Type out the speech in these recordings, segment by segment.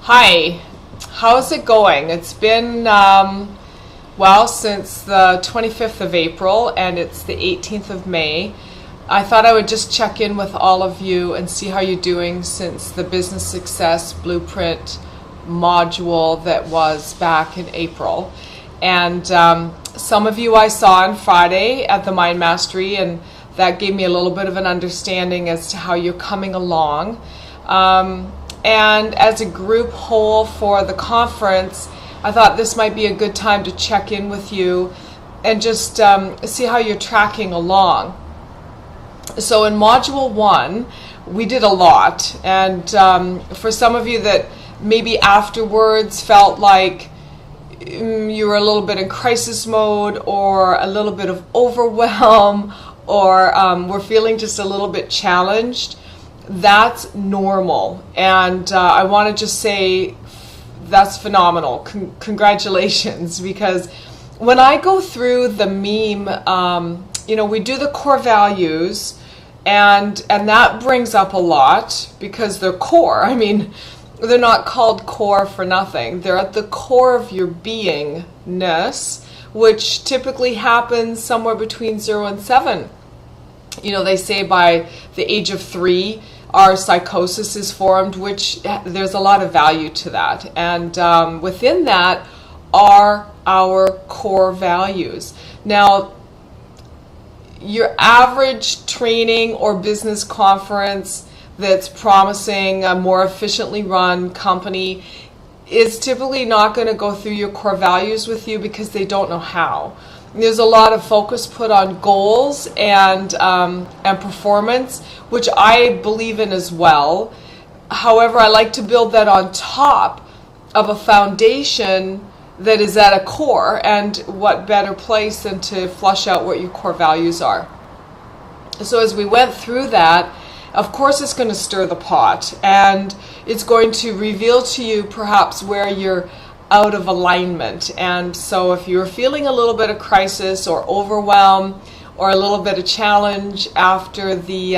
Hi, how's it going? It's been, since the 25th of April and it's the 18th of May. I thought I would just check in with all of you and see how you're doing since the Business Success Blueprint module that was back in April. And some of you I saw on Friday at the Mind Mastery, and that gave me a little bit of an understanding as to how you're coming along. And as a group whole for the conference, I thought this might be a good time to check in with you and just see how you're tracking along. So in Module 1, we did a lot. And for some of you that maybe afterwards felt like you were a little bit in crisis mode or a little bit of overwhelm or were feeling just a little bit challenged, that's normal. And I want to just say that's phenomenal. Congratulations, because when I go through the meme, we do the core values, and that brings up a lot because they're core. I mean, they're not called core for nothing. They're at the core of your beingness, which typically happens somewhere between 0 and 7. They say by the age of 3, our psychosis is formed, which there's a lot of value to that. And within that are our core values. Now, your average training or business conference that's promising a more efficiently run company is typically not going to go through your core values with you because they don't know how. There's a lot of focus put on goals and performance, which I believe in as well. However, I like to build that on top of a foundation that is at a core, and what better place than to flush out what your core values are. So as we went through that, of course it's going to stir the pot, and it's going to reveal to you perhaps where you're out of alignment. And so if you're feeling a little bit of crisis or overwhelm or a little bit of challenge after the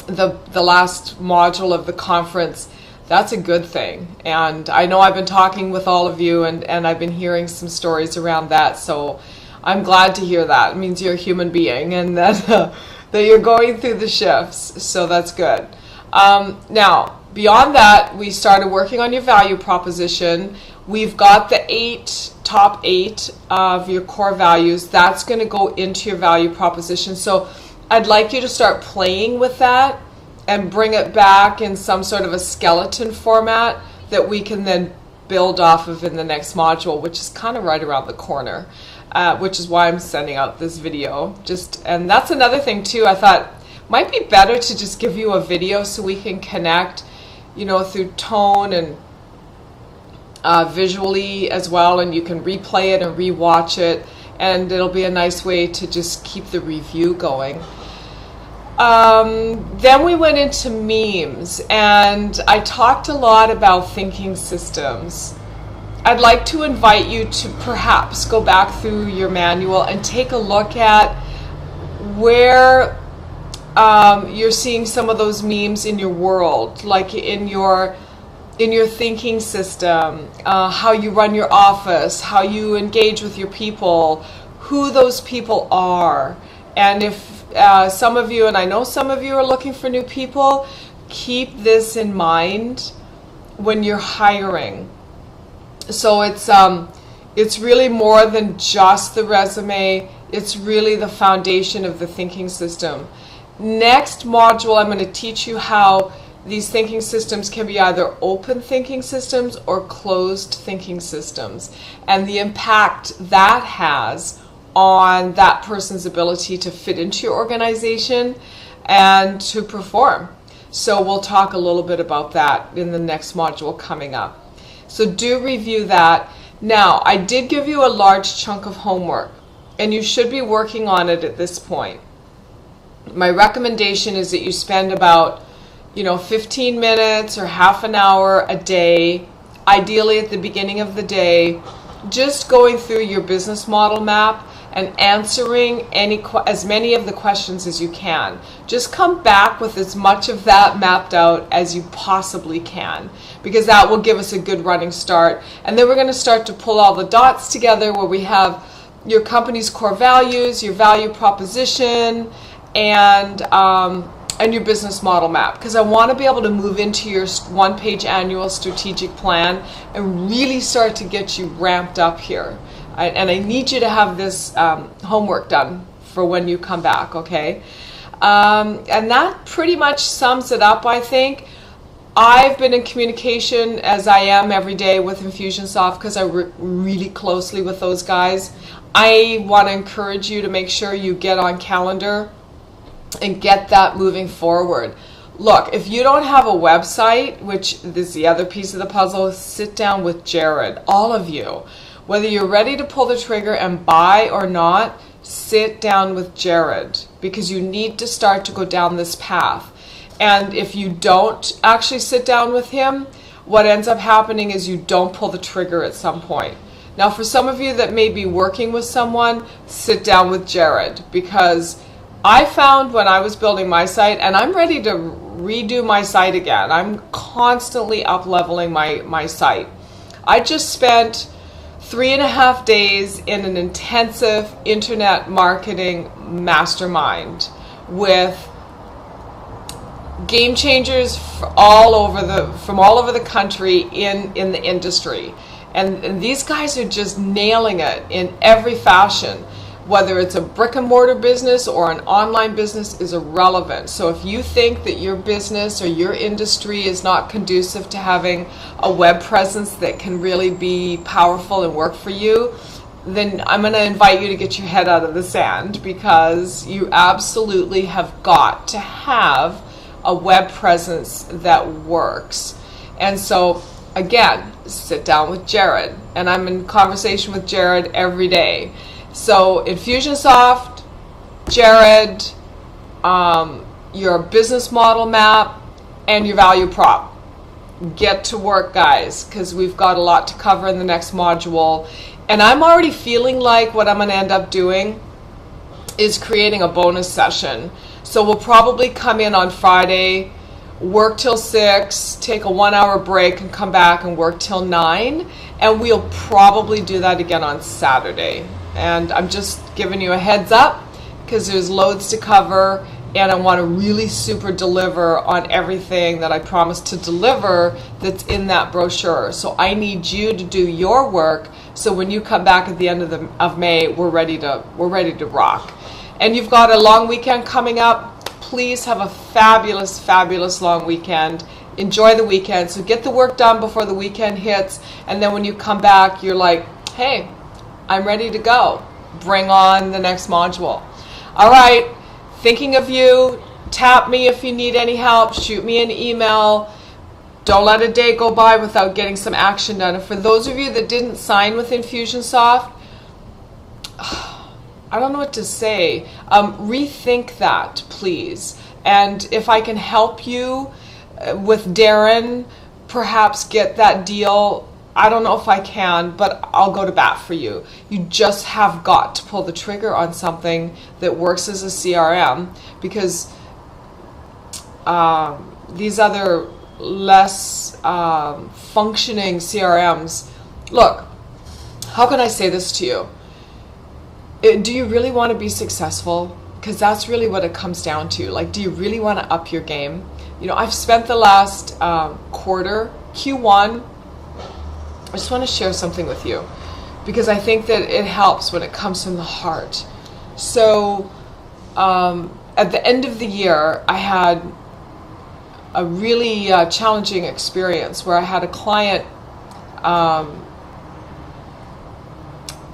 last module of the conference, that's a good thing. And I know I've been talking with all of you, and I've been hearing some stories around that, so I'm glad to hear that. It means you're a human being and that that you're going through the shifts, so that's good. Now, beyond that, we started working on your value proposition. We've got the top eight of your core values. That's going to go into your value proposition. So I'd like you to start playing with that and bring it back in some sort of a skeleton format that we can then build off of in the next module, which is kind of right around the corner, which is why I'm sending out this video. And that's another thing too. I thought might be better to just give you a video so we can connect, through tone and visually as well, and you can replay it and rewatch it, and it'll be a nice way to just keep the review going. Then we went into memes, and I talked a lot about thinking systems. I'd like to invite you to perhaps go back through your manual and take a look at where you're seeing some of those memes in your world, like in your thinking system, how you run your office, how you engage with your people, who those people are. And if some of you, and I know some of you are looking for new people, keep this in mind when you're hiring. So it's really more than just the resume. It's really the foundation of the thinking system. Next module, I'm going to teach you how these thinking systems can be either open thinking systems or closed thinking systems, and the impact that has on that person's ability to fit into your organization and to perform. So we'll talk a little bit about that in the next module coming up. So do review that. Now, I did give you a large chunk of homework, and you should be working on it at this point. My recommendation is that you spend about 15 minutes or half an hour a day, ideally at the beginning of the day, just going through your business model map and answering as many of the questions as you can. Just come back with as much of that mapped out as you possibly can, because that will give us a good running start. And then we're going to start to pull all the dots together, where we have your company's core values, your value proposition, and your business model map, because I want to be able to move into your one-page annual strategic plan and really start to get you ramped up here. And I need you to have this homework done for when you come back, okay? And that pretty much sums it up, I think. I've been in communication, as I am every day, with Infusionsoft, because I work really closely with those guys. I want to encourage you to make sure you get on calendar and get that moving forward. Look, if you don't have a website, which is the other piece of the puzzle, sit down with Jared, all of you. Whether you're ready to pull the trigger and buy or not, sit down with Jared, because you need to start to go down this path. And if you don't actually sit down with him, what ends up happening is you don't pull the trigger at some point. Now, for some of you that may be working with someone, sit down with Jared, because I found when I was building my site, and I'm ready to redo my site again. I'm constantly up-leveling my site. I just spent 3.5 days in an intensive internet marketing mastermind with game changers from all over the country in the industry. And these guys are just nailing it in every fashion. Whether it's a brick and mortar business or an online business is irrelevant. So if you think that your business or your industry is not conducive to having a web presence that can really be powerful and work for you, then I'm going to invite you to get your head out of the sand, because you absolutely have got to have a web presence that works. And so again, sit down with Jared, and I'm in conversation with Jared every day. So Infusionsoft, Jared, your business model map, and your value prop. Get to work, guys, because we've got a lot to cover in the next module. And I'm already feeling like what I'm going to end up doing is creating a bonus session. So we'll probably come in on Friday, work till 6, take a 1-hour break, and come back and work till 9. And we'll probably do that again on Saturday. And I'm just giving you a heads up, because there's loads to cover, and I want to really super deliver on everything that I promised to deliver that's in that brochure. So I need you to do your work, so when you come back at the end of May, we're ready to rock. And you've got a long weekend coming up. Please have a fabulous, fabulous long weekend. Enjoy the weekend. So get the work done before the weekend hits, and then when you come back, you're like, hey, I'm ready to go. Bring on the next module. All right, thinking of you. Tap me if you need any help. Shoot me an email. Don't let a day go by without getting some action done. And for those of you that didn't sign with Infusionsoft, I don't know what to say. Rethink that, please. And if I can help you with Darren, perhaps get that deal. I don't know if I can, but I'll go to bat for you. You just have got to pull the trigger on something that works as a CRM, because these other less functioning CRMs, look, how can I say this to you? Do you really want to be successful? Because that's really what it comes down to. Like, do you really want to up your game? You know, I've spent the last quarter, Q1, I just want to share something with you, because I think that it helps when it comes from the heart. So at the end of the year, I had a really challenging experience where I had a client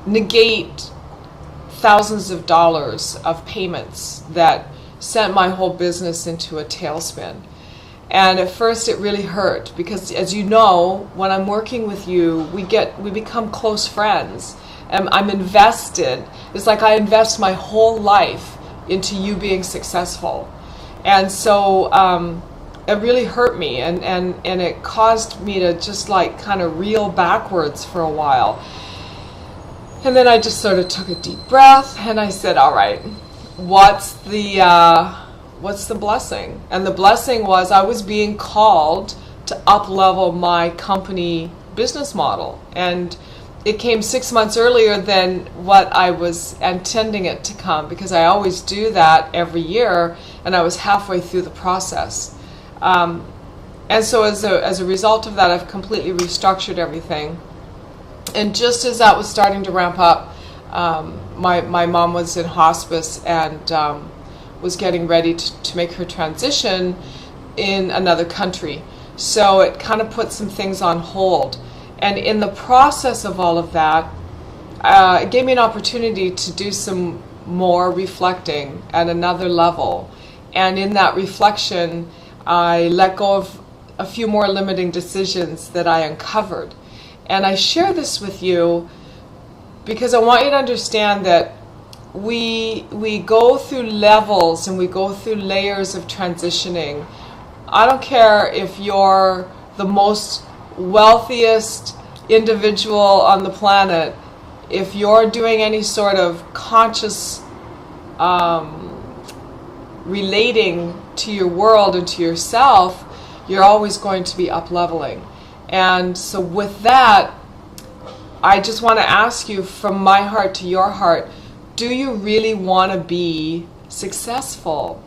negate thousands of dollars of payments that sent my whole business into a tailspin. And at first it really hurt, because as you know, when I'm working with you, we become close friends. And I'm invested. It's like I invest my whole life into you being successful. And so it really hurt me, and it caused me to just like kind of reel backwards for a while. And then I just sort of took a deep breath and I said, all right, what's the blessing? And the blessing was I was being called to up-level my company business model. And it came 6 months earlier than what I was intending it to come, because I always do that every year, and I was halfway through the process. And so as a result of that, I've completely restructured everything. And just as that was starting to ramp up, my mom was in hospice and was getting ready to make her transition in another country. So it kind of put some things on hold. And in the process of all of that, it gave me an opportunity to do some more reflecting at another level. And in that reflection, I let go of a few more limiting decisions that I uncovered. And I share this with you because I want you to understand that we go through levels and we go through layers of transitioning. I don't care if you're the most wealthiest individual on the planet, if you're doing any sort of conscious relating to your world and to yourself, you're always going to be up-leveling. And so with that, I just want to ask you from my heart to your heart, do you really want to be successful?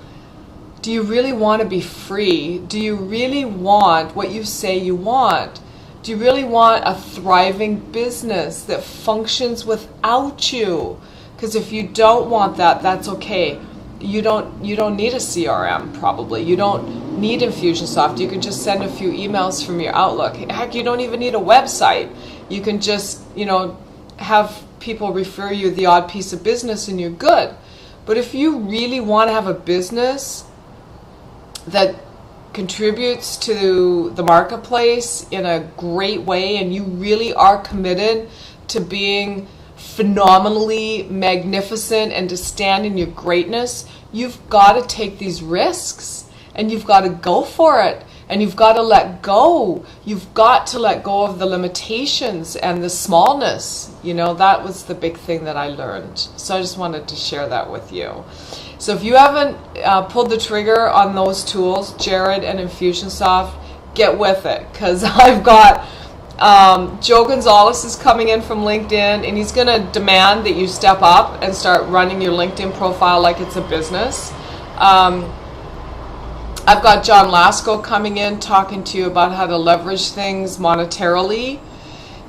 Do you really want to be free? Do you really want what you say you want? Do you really want a thriving business that functions without you? Because if you don't want that, that's okay. You don't need a CRM probably. You don't need Infusionsoft. You can just send a few emails from your Outlook. Heck, you don't even need a website. You can just, have people refer you the odd piece of business and you're good. But if you really want to have a business that contributes to the marketplace in a great way, and you really are committed to being phenomenally magnificent and to stand in your greatness, you've got to take these risks and you've got to go for it, and you've got to let go. You've got to let go of the limitations and the smallness. That was the big thing that I learned. So I just wanted to share that with you. So if you haven't pulled the trigger on those tools, Jared and Infusionsoft, get with it, because I've got Joe Gonzalez is coming in from LinkedIn, and he's going to demand that you step up and start running your LinkedIn profile like it's a business. I've got John Lasko coming in talking to you about how to leverage things monetarily.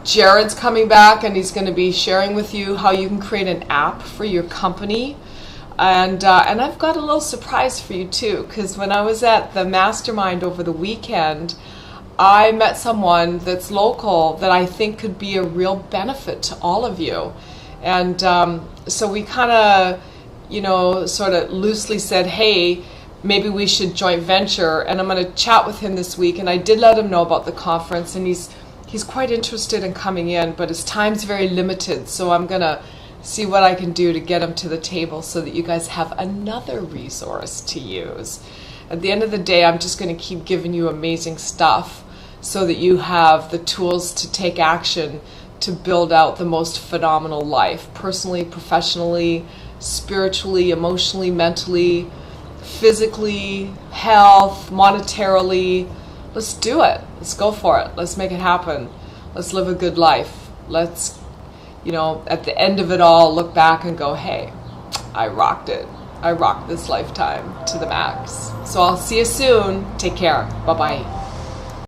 Jared's coming back, and he's going to be sharing with you how you can create an app for your company. And I've got a little surprise for you too, because when I was at the mastermind over the weekend, I met someone that's local that I think could be a real benefit to all of you. And so we kind of, sort of loosely said, hey, maybe we should joint venture. And I'm going to chat with him this week. And I did let him know about the conference, and he's quite interested in coming in, but his time's very limited. So I'm going to see what I can do to get him to the table so that you guys have another resource to use. At the end of the day, I'm just going to keep giving you amazing stuff so that you have the tools to take action to build out the most phenomenal life, personally, professionally, spiritually, emotionally, mentally, physically, health, monetarily. Let's do it. Let's go for it. Let's make it happen. Let's live a good life. Let's, at the end of it all, look back and go, hey, I rocked it. I rocked this lifetime to the max. So I'll see you soon. Take care. Bye-bye.